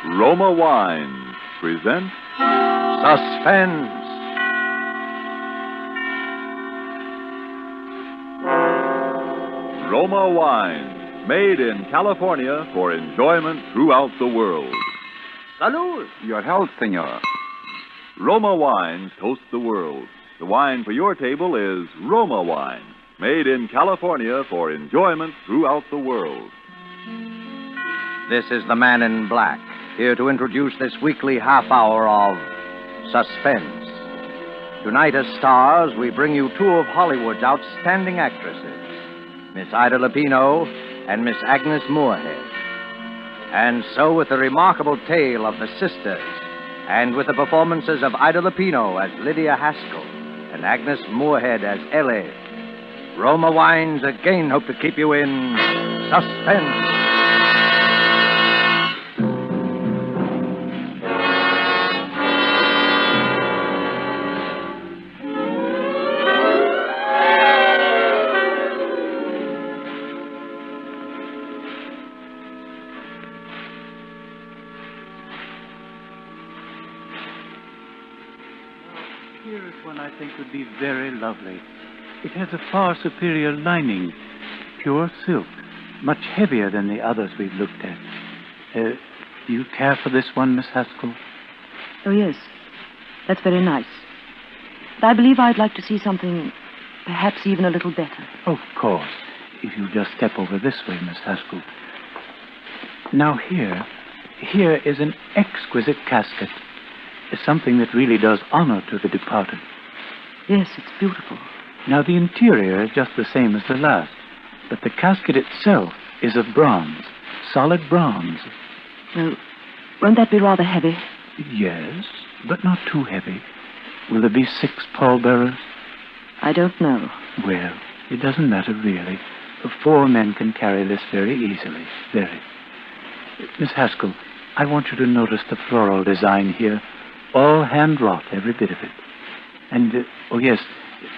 Roma Wines present Suspense. Roma Wines, made in California for enjoyment throughout the world. Salud. Your health, senor. Roma Wines toast the world. The wine for your table is Roma Wine, made in California for enjoyment throughout the world. This is the Man in Black, here to introduce this weekly half hour of Suspense. Tonight as stars, we bring you two of Hollywood's outstanding actresses, Miss Ida Lupino and Miss Agnes Moorehead. And so with the remarkable tale of the sisters, and with the performances of Ida Lupino as Lydia Haskell and Agnes Moorehead as Ellie, Roma Wines again hope to keep you in suspense. Here is one I think would be very lovely. It has a far superior lining, pure silk, much heavier than the others we've looked at. Do you care for this one, Miss Haskell? Oh, yes. That's very nice. But I believe I'd like to see something perhaps even a little better. Of course. If you just step over this way, Miss Haskell. Now here is an exquisite casket. Something that really does honor to the departed. Yes, it's beautiful. Now, the interior is just the same as the last, but the casket itself is of bronze, solid bronze. Well, won't that be rather heavy? Yes, but not too heavy. Will there be 6 pallbearers? I don't know. Well, it doesn't matter really. 4 men can carry this very easily, very. Miss Haskell, I want you to notice the floral design here. All hand-wrought, every bit of it. And, oh yes,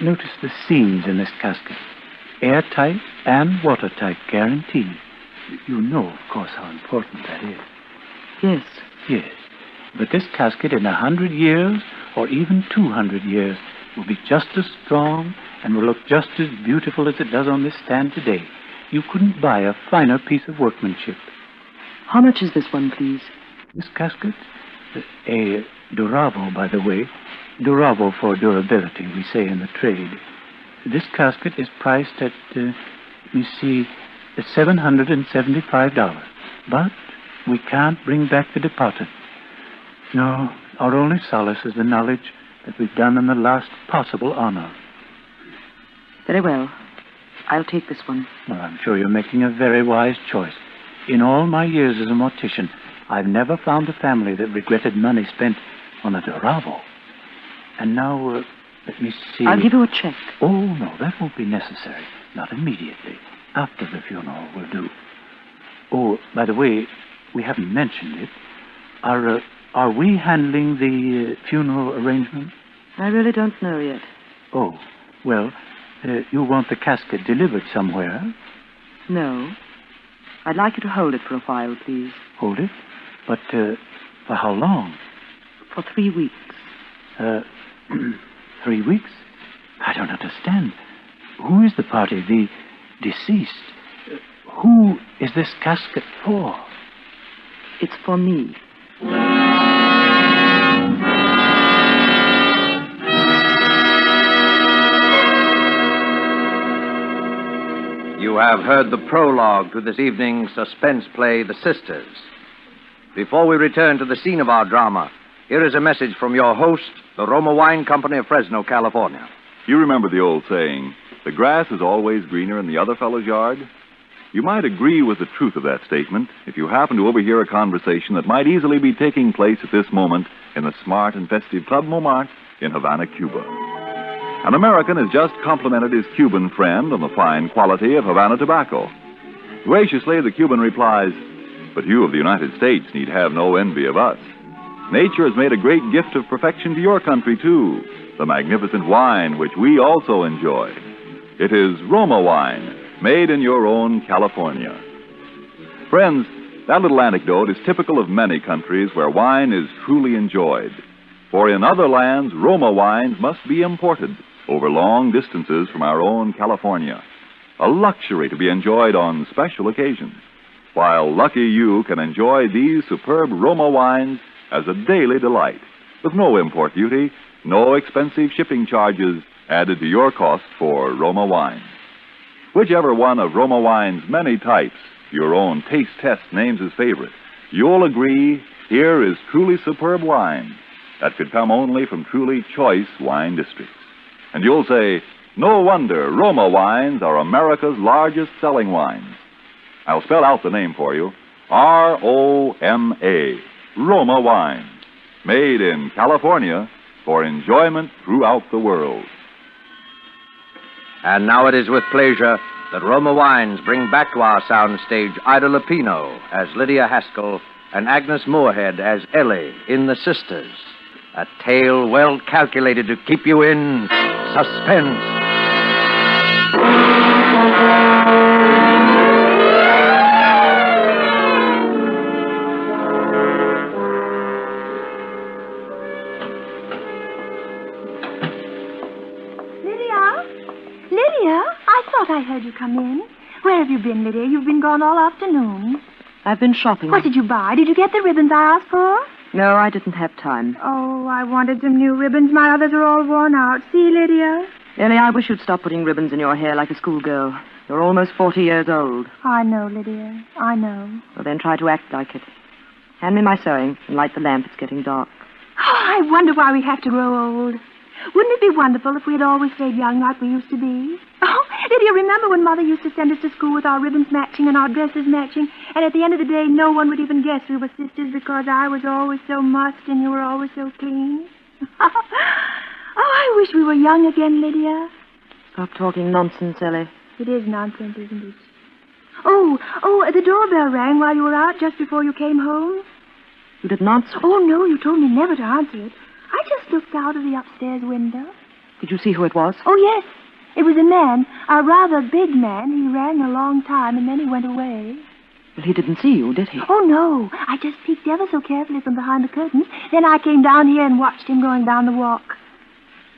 notice the seams in this casket. Airtight and watertight, guaranteed. You know, of course, how important that is. Yes. Yes. But this casket in 100 years, or even 200 years, will be just as strong and will look just as beautiful as it does on this stand today. You couldn't buy a finer piece of workmanship. How much is this one, please? This casket? A Duravo, by the way. Duravo for durability, we say in the trade. This casket is priced at, $775. But we can't bring back the departed. No, our only solace is the knowledge that we've done them the last possible honor. Very well. I'll take this one. Well, I'm sure you're making a very wise choice. In all my years as a mortician, I've never found a family that regretted money spent on a Duravo. And now, let me see. I'll give you a check. Oh, no, that won't be necessary. Not immediately. After the funeral will do. Oh, by the way, we haven't mentioned it. Are we handling the funeral arrangement? I really don't know yet. Oh, well, you want the casket delivered somewhere? No. I'd like you to hold it for a while, please. Hold it? But, for how long? For 3 weeks. 3 weeks? I don't understand. Who is the party, the deceased? Who is this casket for? It's for me. You have heard the prologue to this evening's suspense play, The Sisters. Before we return to the scene of our drama, here is a message from your host, the Roma Wine Company of Fresno, California. You remember the old saying, the grass is always greener in the other fellow's yard? You might agree with the truth of that statement if you happen to overhear a conversation that might easily be taking place at this moment in the smart and festive Club Montmartre in Havana, Cuba. An American has just complimented his Cuban friend on the fine quality of Havana tobacco. Graciously, the Cuban replies, "But you of the United States need have no envy of us. Nature has made a great gift of perfection to your country, too, the magnificent wine which we also enjoy. It is Roma wine, made in your own California." Friends, That little anecdote is typical of many countries where wine is truly enjoyed. For in other lands, Roma wines must be imported over long distances from our own California. A luxury to be enjoyed on special occasions. While lucky you can enjoy these superb Roma wines as a daily delight, with no import duty, no expensive shipping charges added to your cost for Roma wines. Whichever one of Roma wine's many types your own taste test names as favorite, you'll agree here is truly superb wine that could come only from truly choice wine districts. And you'll say, no wonder Roma wines are America's largest selling wines. I'll spell out the name for you. R-O-M-A, Roma wines, made in California for enjoyment throughout the world. And now it is with pleasure that Roma Wines bring back to our soundstage Ida Lupino as Lydia Haskell and Agnes Moorehead as Ellie in The Sisters. A tale well calculated to keep you in suspense. I heard you come in. Where have you been, Lydia? You've been gone all afternoon. I've been shopping. What did you buy? Did you get the ribbons I asked for? No, I didn't have time. Oh, I wanted some new ribbons. My others are all worn out. See, Lydia? Ellie, I wish you'd stop putting ribbons in your hair like a schoolgirl. You're almost 40 years old. I know, Lydia. I know. Well, then try to act like it. Hand me my sewing and light the lamp. It's getting dark. Oh, I wonder why we have to grow old. Wouldn't it be wonderful if we had always stayed young like we used to be? Oh, Lydia, remember when Mother used to send us to school with our ribbons matching and our dresses matching, and at the end of the day, no one would even guess we were sisters because I was always so mussed and you were always so clean? Oh, I wish we were young again, Lydia. Stop talking nonsense, Ellie. It is nonsense, isn't it? Oh, the doorbell rang while you were out just before you came home. You didn't answer? Oh, no, you told me never to answer it. I just looked out of the upstairs window. Did you see who it was? Oh, yes. It was a man, a rather big man. He rang a long time, and then he went away. Well, he didn't see you, did he? Oh, no. I just peeked ever so carefully from behind the curtains. Then I came down here and watched him going down the walk.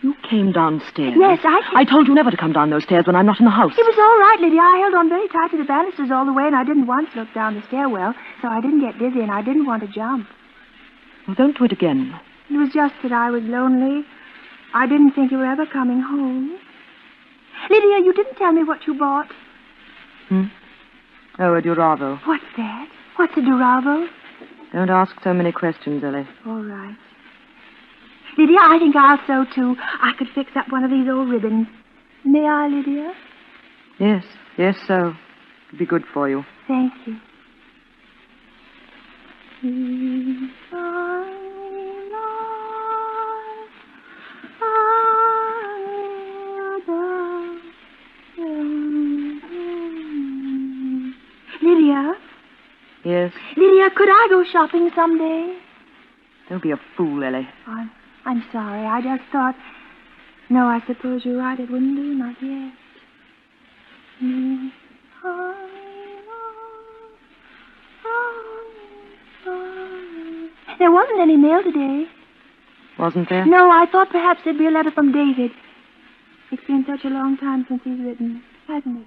You came downstairs? Yes, I told you never to come down those stairs when I'm not in the house. It was all right, Lydia. I held on very tight to the banisters all the way, and I didn't once look down the stairwell, so I didn't get dizzy, and I didn't want to jump. Well, don't do it again. It was just that I was lonely. I didn't think you were ever coming home. Lydia, you didn't tell me what you bought. Oh, a Duravo. What's that? What's a Duravo? Don't ask so many questions, Ellie. All right. Lydia, I think I'll sew, too. I could fix up one of these old ribbons. May I, Lydia? Yes, so. It'd be good for you. Thank you. Lydia? Yes? Lydia, could I go shopping someday? Don't be a fool, Ellie. I'm sorry. I just thought... No, I suppose you're right. It wouldn't do. Not yet. There wasn't any mail today. Wasn't there? No, I thought perhaps there'd be a letter from David. It's been such a long time since he's written, hasn't it?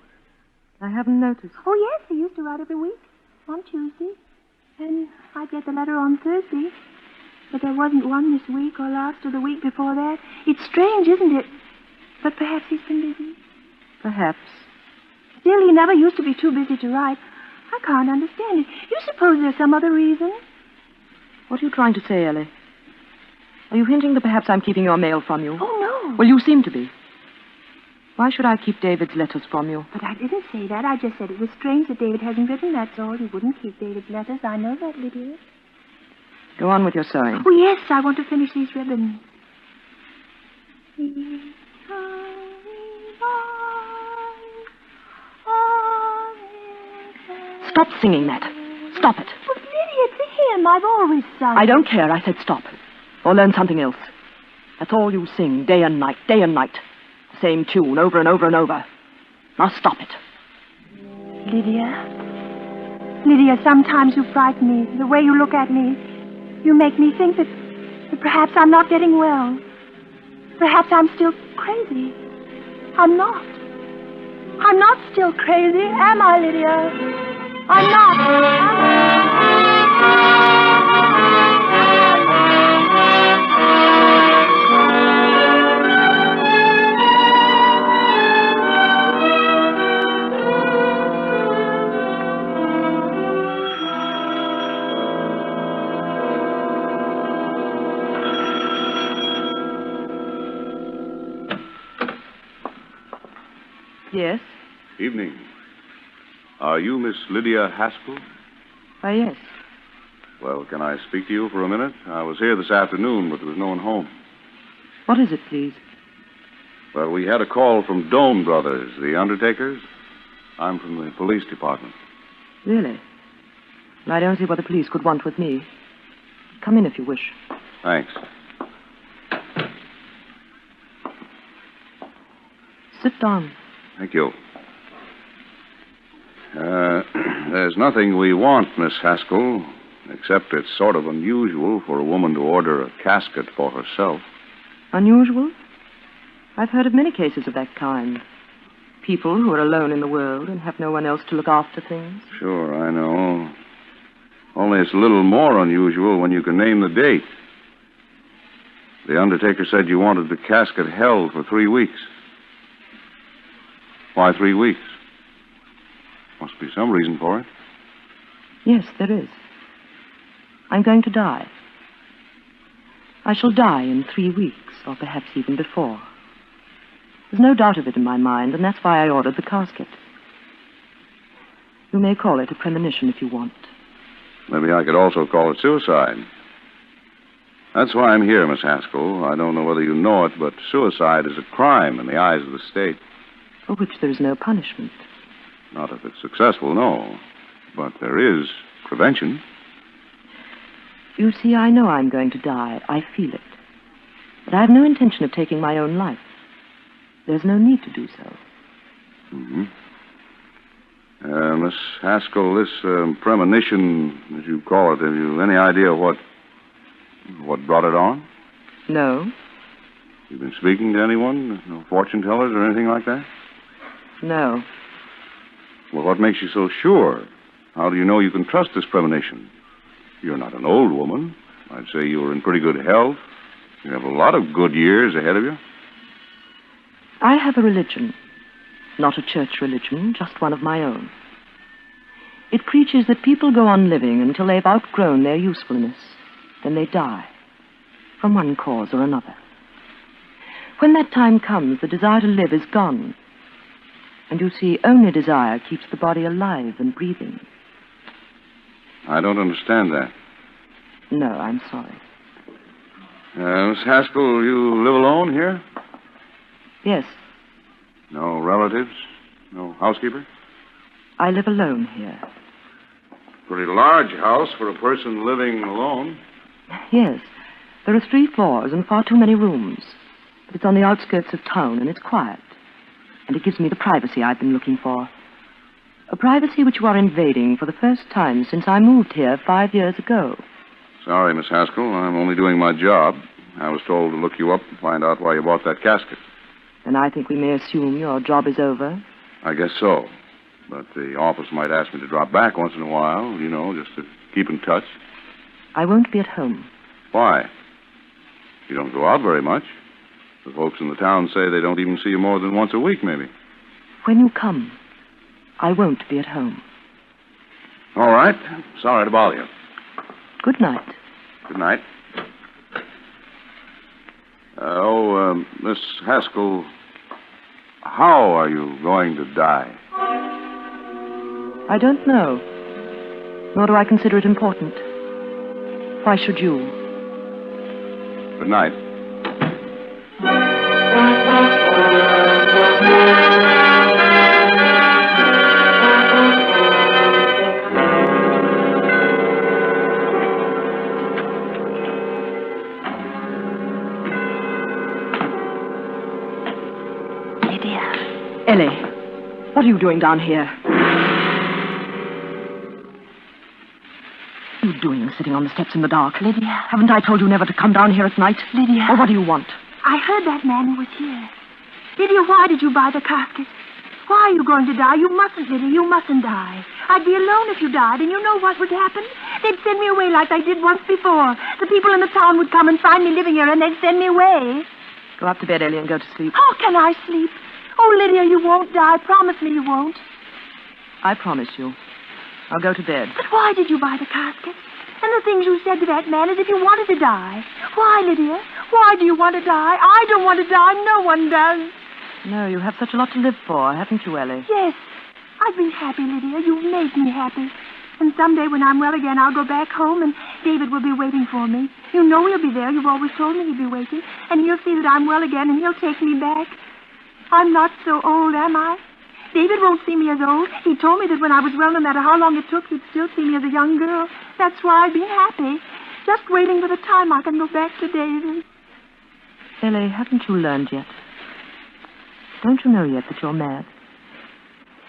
I haven't noticed. Oh, yes, he used to write every week on Tuesday. And I'd get the letter on Thursday. But there wasn't one this week or last or the week before that. It's strange, isn't it? But perhaps he's been busy. Perhaps. Still, he never used to be too busy to write. I can't understand it. You suppose there's some other reason? What are you trying to say, Ellie? Are you hinting that perhaps I'm keeping your mail from you? Oh, no. Well, you seem to be. Why should I keep David's letters from you? But I didn't say that. I just said it was strange that David hasn't written, that's all. He wouldn't keep David's letters. I know that, Lydia. Go on with your sewing. Oh, yes, I want to finish these ribbons. Stop singing that. Stop it. But, Lydia, it's a hymn. I've always sung. I don't care. I said stop. Or learn something else. That's all you sing, day and night, day and night. The same tune, over and over and over. Now stop it. Lydia, Lydia, sometimes you frighten me. The way you look at me, you make me think that perhaps I'm not getting well. Perhaps I'm still crazy. I'm not. I'm not still crazy, am I, Lydia? I'm not, am I? Yes? Evening. Are you Miss Lydia Haskell? Why, yes. Well, can I speak to you for a minute? I was here this afternoon, but there was no one home. What is it, please? Well, we had a call from Doan Brothers, the undertakers. I'm from the police department. Really? Well, I don't see what the police could want with me. Come in if you wish. Thanks. Sit down. Thank you. There's nothing we want, Miss Haskell, except it's sort of unusual for a woman to order a casket for herself. Unusual? I've heard of many cases of that kind. People who are alone in the world and have no one else to look after things. Sure, I know. Only it's a little more unusual when you can name the date. The undertaker said you wanted the casket held for 3 weeks. Why 3 weeks? Must be some reason for it. Yes, there is. I'm going to die. I shall die in 3 weeks, or perhaps even before. There's no doubt of it in my mind, and that's why I ordered the casket. You may call it a premonition if you want. Maybe I could also call it suicide. That's why I'm here, Miss Haskell. I don't know whether you know it, but suicide is a crime in the eyes of the state. For which there is no punishment. Not if it's successful, no. But there is prevention. You see, I know I'm going to die. I feel it. But I have no intention of taking my own life. There's no need to do so. Mm-hmm. Miss Haskell, this premonition, as you call it, have you any idea what brought it on? No. You've been speaking to anyone? No fortune tellers or anything like that? No. Well, what makes you so sure? How do you know you can trust this premonition? You're not an old woman. I'd say you were in pretty good health. You have a lot of good years ahead of you. I have a religion. Not a church religion, just one of my own. It preaches that people go on living until they've outgrown their usefulness. Then they die, from one cause or another. When that time comes, the desire to live is gone. And you see, only desire keeps the body alive and breathing. I don't understand that. No, I'm sorry. Miss Haskell, you live alone here? Yes, No relatives? No housekeeper? I live alone here. Pretty large house for a person living alone. Yes, there are 3 floors and far too many rooms. But it's on the outskirts of town, and it's quiet. And it gives me the privacy I've been looking for. A privacy which you are invading for the first time since I moved here 5 years ago. Sorry, Miss Haskell. I'm only doing my job. I was told to look you up and find out why you bought that casket. And I think we may assume your job is over. I guess so. But the office might ask me to drop back once in a while, just to keep in touch. I won't be at home. Why? You don't go out very much. The folks in the town say they don't even see you more than once a week, maybe. When you come, I won't be at home. All right. Sorry to bother you. Good night. Good night. Miss Haskell, how are you going to die? I don't know. Nor do I consider it important. Why should you? Good night. Ellie, what are you doing down here? doing sitting on the steps in the dark? Lydia. Haven't I told you never to come down here at night? Lydia. Or what do you want? I heard that man who was here. Lydia, why did you buy the casket? Why are you going to die? You mustn't, Lydia. You mustn't die. I'd be alone if you died, and you know what would happen? They'd send me away like they did once before. The people in the town would come and find me living here, and they'd send me away. Go up to bed, Ellie, and go to sleep. How can I sleep? Oh, Lydia, you won't die. Promise me you won't. I promise you. I'll go to bed. But why did you buy the casket? And the things you said to that man as if you wanted to die. Why, Lydia? Why do you want to die? I don't want to die. No one does. No, you have such a lot to live for, haven't you, Ellie? Yes. I've been happy, Lydia. You've made me happy. And someday when I'm well again, I'll go back home and David will be waiting for me. You know he'll be there. You've always told me he'll be waiting. And he'll see that I'm well again and he'll take me back. I'm not so old, am I? David won't see me as old. He told me that when I was well, no matter how long it took, he'd still see me as a young girl. That's why I've been happy. Just waiting for the time I can go back to David. Ellie, haven't you learned yet? Don't you know yet that you're mad?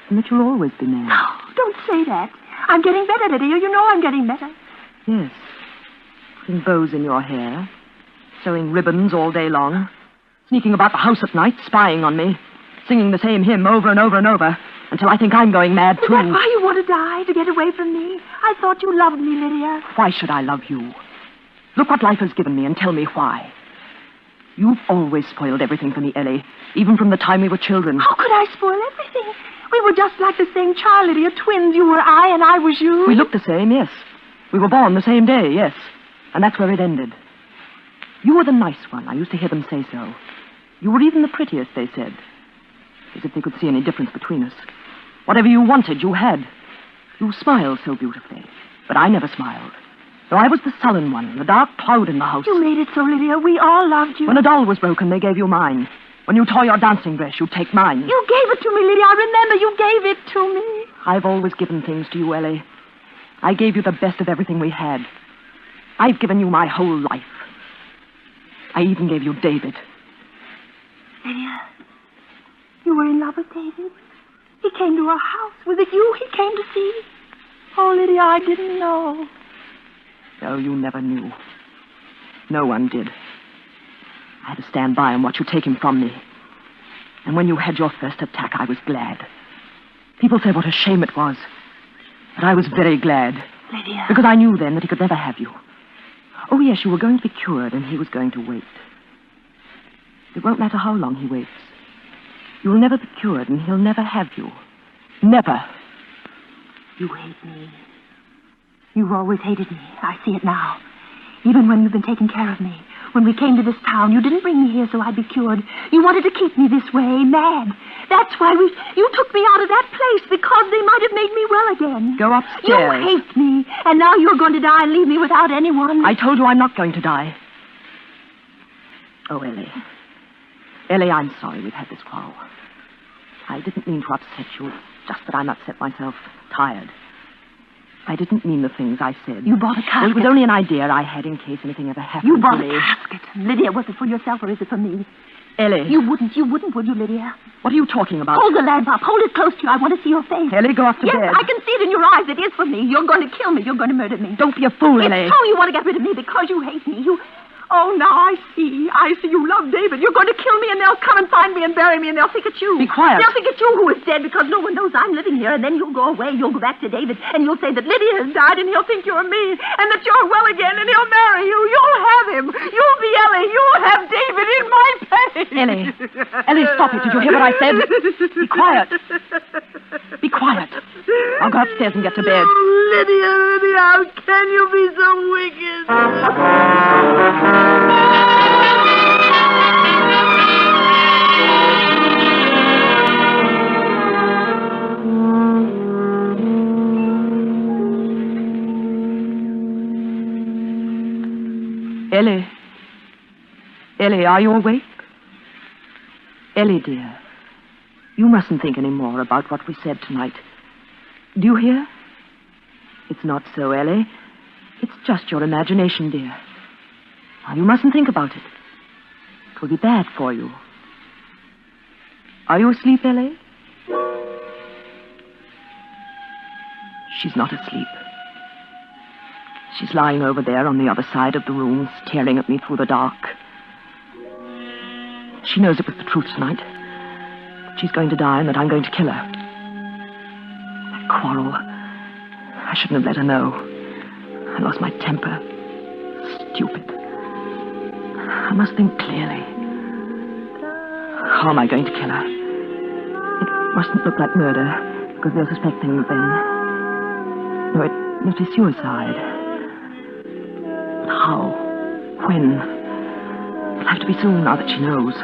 And that you'll always be mad? No, don't say that. I'm getting better, Lydia. You know I'm getting better. Yes. Putting bows in your hair. Sewing ribbons all day long. Sneaking about the house at night, spying on me. Singing the same hymn over and over and over. Until I think I'm going mad, too. That's why you want to die, to get away from me. I thought you loved me, Lydia. Why should I love you? Look what life has given me and tell me why. You've always spoiled everything for me, Ellie. Even from the time we were children. How could I spoil everything? We were just like the same child, Lydia. Twins. You were I and I was you. We looked the same, yes. We were born the same day, yes. And that's where it ended. You were the nice one. I used to hear them say so. You were even the prettiest, they said. As if they could see any difference between us. Whatever you wanted, you had. You smiled so beautifully. But I never smiled. So I was the sullen one, the dark cloud in the house. You made it so, Lydia. We all loved you. When a doll was broken, they gave you mine. When you tore your dancing dress, you'd take mine. You gave it to me, Lydia. I remember you gave it to me. I've always given things to you, Ellie. I gave you the best of everything we had. I've given you my whole life. I even gave you David. Lydia, you were in love with David? He came to our house. Was it you he came to see? Oh, Lydia, I didn't know. No, you never knew. No one did. I had to stand by and watch you take him from me. And when you had your first attack, I was glad. People said what a shame it was. But I was very glad. Lydia. Because I knew then that he could never have you. Oh, yes, you were going to be cured and he was going to wait. It won't matter how long he waits. You'll never be cured and he'll never have you. Never. You hate me. You've always hated me. I see it now. Even when you've been taking care of me. When we came to this town, you didn't bring me here so I'd be cured. You wanted to keep me this way, mad. That's why you took me out of that place, because they might have made me well again. Go upstairs. You hate me, and now you're going to die and leave me without anyone. I told you I'm not going to die. Oh, Ellie. Ellie, I'm sorry we've had this quarrel. I didn't mean to upset you. It's just that I'm upset myself, tired. I didn't mean the things I said. You bought a casket. Well, it was only an idea I had in case anything ever happened You bought to me. a casket. Lydia, was it for yourself or is it for me? Ellie. You wouldn't, would you, Lydia? What are you talking about? Hold the lamp up. Hold it close to you. I want to see your face. Ellie, go up to yes, bed. I can see it in your eyes. It is for me. You're going to kill me. You're going to murder me. Don't be a fool, Ellie. It's true you want to get rid of me because you hate me. Oh, now I see. I see you love David. You're going to kill me, and they'll come and find me and bury me, and they'll think it's you. Be quiet. They'll think it's you who is dead because no one knows I'm living here, and then you'll go away. You'll go back to David, and you'll say that Lydia has died, and he'll think you're me, and that you're well again, and he'll marry you. You'll have him. You'll be Ellie. You'll have David in my place. Ellie, stop it. Did you hear what I said? Be quiet. Be quiet. I'll go upstairs and get to bed. Oh, Lydia, how can you be so wicked? Ellie. Ellie, are you awake? Ellie, dear, you mustn't think any more about what we said tonight. Do you hear? It's not so, Ellie. It's just your imagination, dear. Now, you mustn't think about it. It will be bad for you. Are you asleep, Ellie? She's not asleep. She's lying over there on the other side of the room, staring at me through the dark. She knows it was the truth tonight. She's going to die and that I'm going to kill her. That quarrel. I shouldn't have let her know. I lost my temper. Stupid. I must think clearly. How am I going to kill her? It mustn't look like murder, because they'll suspect things then. No, it must be suicide. But how? When? It'll have to be soon now that she knows.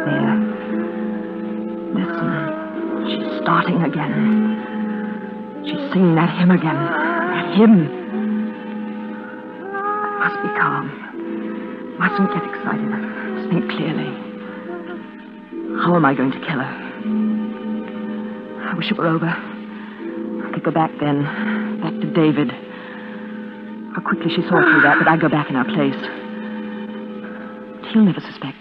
There. Listen. She's starting again. She's singing that hymn again. That hymn. I must be calm. Mustn't get excited. Must think clearly. How am I going to kill her? I wish it were over. I could go back then. Back to David. How quickly she saw through that, but I'd go back in our place. He'll never suspect.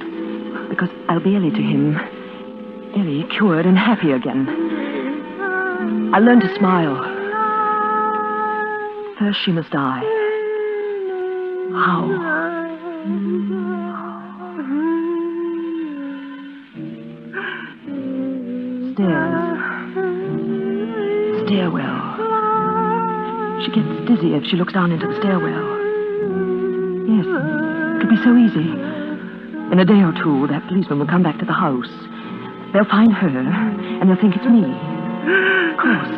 Because I'll be Ellie to him. Ellie, cured and happy again. I'll learn to smile. First she must die. How? Stairs. Stairwell. She gets dizzy if she looks down into the stairwell. Yes, it'll be so easy. In a day or two, that policeman will come back to the house. They'll find her, and they'll think it's me. Of course.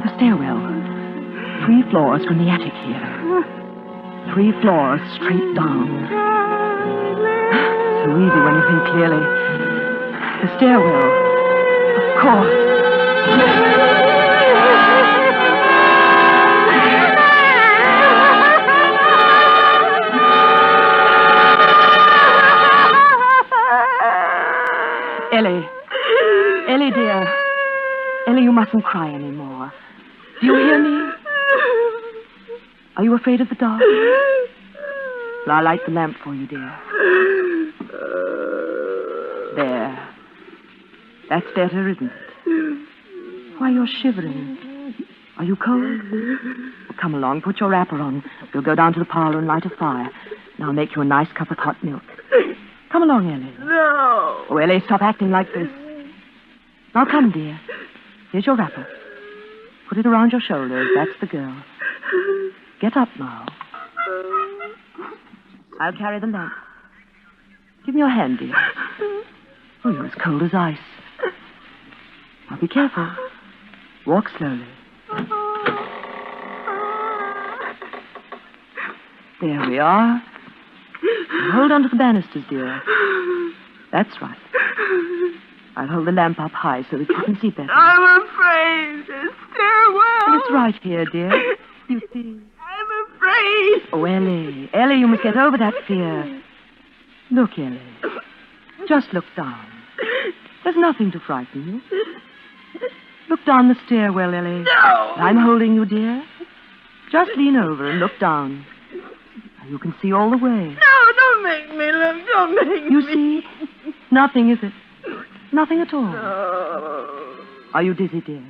The stairwell. 3 floors from the attic here. 3 floors straight down. So easy when you think clearly. The stairwell. Of course. Ellie. Ellie, dear. Ellie, you mustn't cry anymore. Do you hear me? Are you afraid of the dark? Well, I'll light the lamp for you, dear. There. That's better, isn't it? Why, you're shivering. Are you cold? Well, come along, put your wrapper on. We'll go down to the parlor and light a fire. And I'll make you a nice cup of hot milk. Come along, Ellie. No. Oh, Ellie, stop acting like this. Now come, dear. Here's your wrapper. Put it around your shoulders. That's the girl. Get up now. I'll carry the lamp. Give me your hand, dear. Oh, you're as cold as ice. Now be careful. Walk slowly. There we are. Now hold on to the banisters, dear. That's right. I'll hold the lamp up high so that you can see better. I'm afraid. The stairwell. It's right here, dear. You see. I'm afraid. Oh, Ellie. Ellie, you must get over that fear. Look, Ellie. Just look down. There's nothing to frighten you. Look down the stairwell, Ellie. No. I'm holding you, dear. Just lean over and look down. You can see all the way. No, don't make me look. Don't make me. You see? Nothing, is it? Nothing at all. No. Are you dizzy, dear?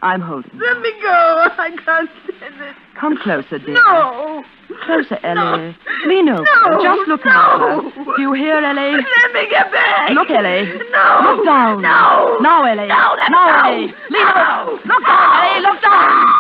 I'm holding you. Let me go. I can't stand it. Come closer, dear. No. Closer, Ellie. No. Lean over. No. Just look at her. Do you hear, Ellie? Let me get back. Look, Ellie. No. Look down. No. Now, Ellie. No, let me now, go. Ellie. Lean over. Look down, Ellie. Look down.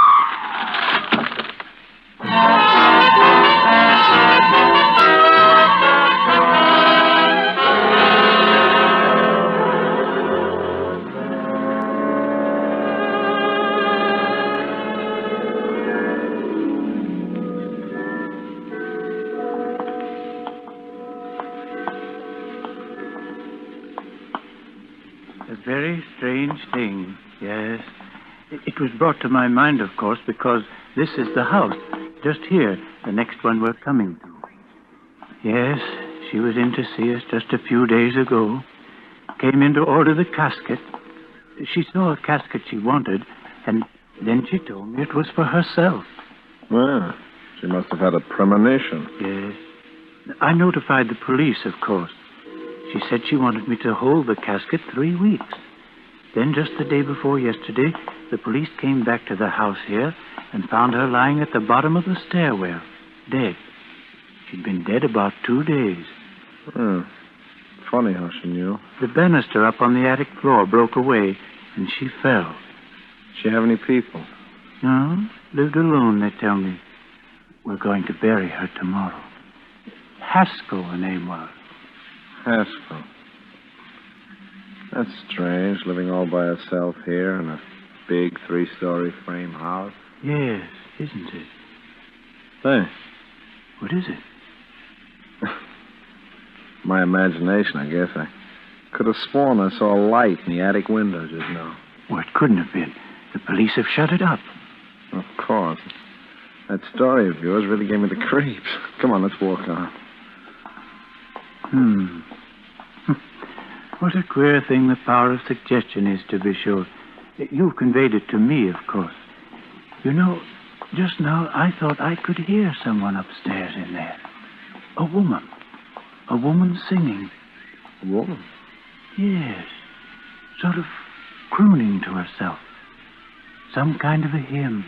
A very strange thing, yes. It was brought to my mind, of course, because this is the house, just here, the next one we're coming to. Yes, she was in to see us just a few days ago. Came in to order the casket. She saw a casket she wanted, and then she told me it was for herself. Well, she must have had a premonition. Yes. I notified the police, of course. She said she wanted me to hold the casket 3 weeks. Then, just the day before yesterday, the police came back to the house here and found her lying at the bottom of the stairwell, dead. She'd been dead about 2 days. Funny how she knew. The banister up on the attic floor broke away, and she fell. She have any people? No, lived alone, they tell me. We're going to bury her tomorrow. Haskell, her name was. Haskell. That's strange, living all by herself here in a big 3-story frame house. Yes, isn't it? Hey. What is it? My imagination, I guess. I could have sworn I saw a light in the attic window just now. Well, it couldn't have been. The police have shut it up. Of course. That story of yours really gave me the creeps. Come on, let's walk on. What a queer thing the power of suggestion is, to be sure. You've conveyed it to me, of course. You know, just now I thought I could hear someone upstairs in there. A woman. A woman singing. A woman? Yes. Sort of crooning to herself. Some kind of a hymn.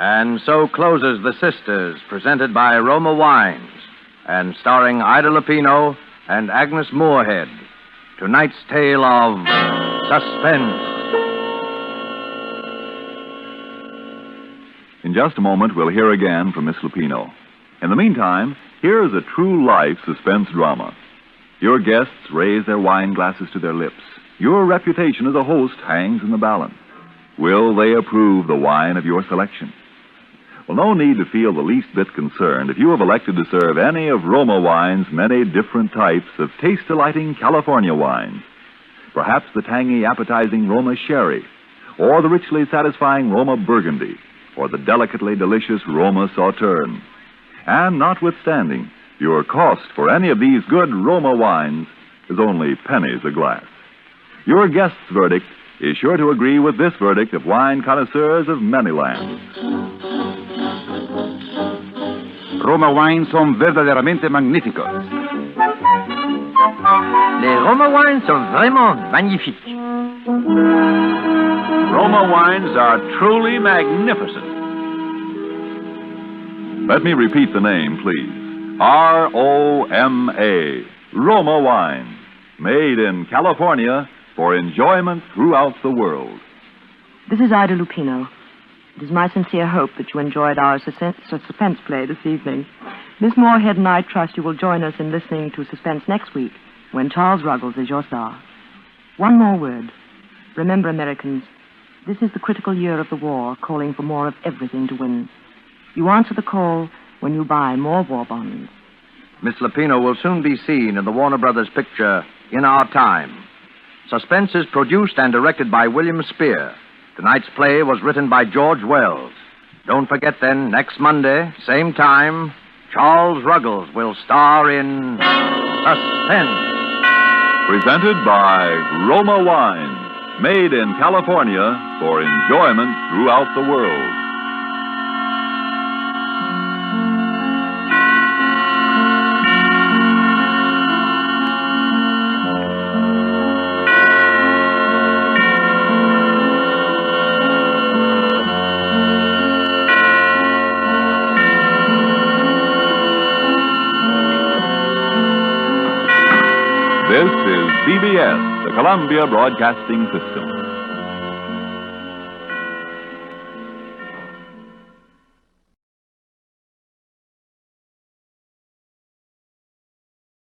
And so closes The Sisters, presented by Roma Wines, and starring Ida Lupino and Agnes Moorehead. Tonight's tale of Suspense. In just a moment, we'll hear again from Miss Lupino. In the meantime, here's a true-life suspense drama. Your guests raise their wine glasses to their lips. Your reputation as a host hangs in the balance. Will they approve the wine of your selection? Well, no need to feel the least bit concerned if you have elected to serve any of Roma Wine's many different types of taste-delighting California wines. Perhaps the tangy, appetizing Roma Sherry, or the richly satisfying Roma Burgundy, or the delicately delicious Roma Sauterne. And notwithstanding, your cost for any of these good Roma wines is only pennies a glass. Your guest's verdict is sure to agree with this verdict of wine connoisseurs of many lands. Roma wines son verdaderamente magníficos. Les Roma wines sont vraiment magnifiques. Roma wines are truly magnificent. Let me repeat the name, please. R-O-M-A. Roma Wine. Made in California for enjoyment throughout the world. This is Ida Lupino. It is my sincere hope that you enjoyed our suspense play this evening. Miss Moorehead and I trust you will join us in listening to Suspense next week, when Charles Ruggles is your star. One more word. Remember, Americans, this is the critical year of the war, calling for more of everything to win. You answer the call when you buy more war bonds. Miss Lupino will soon be seen in the Warner Brothers picture, In Our Time. Suspense is produced and directed by William Spear. Tonight's play was written by George Wells. Don't forget, then, next Monday, same time, Charles Ruggles will star in Suspense. Presented by Roma Wine. Made in California for enjoyment throughout the world. This is CBS, the Columbia Broadcasting System.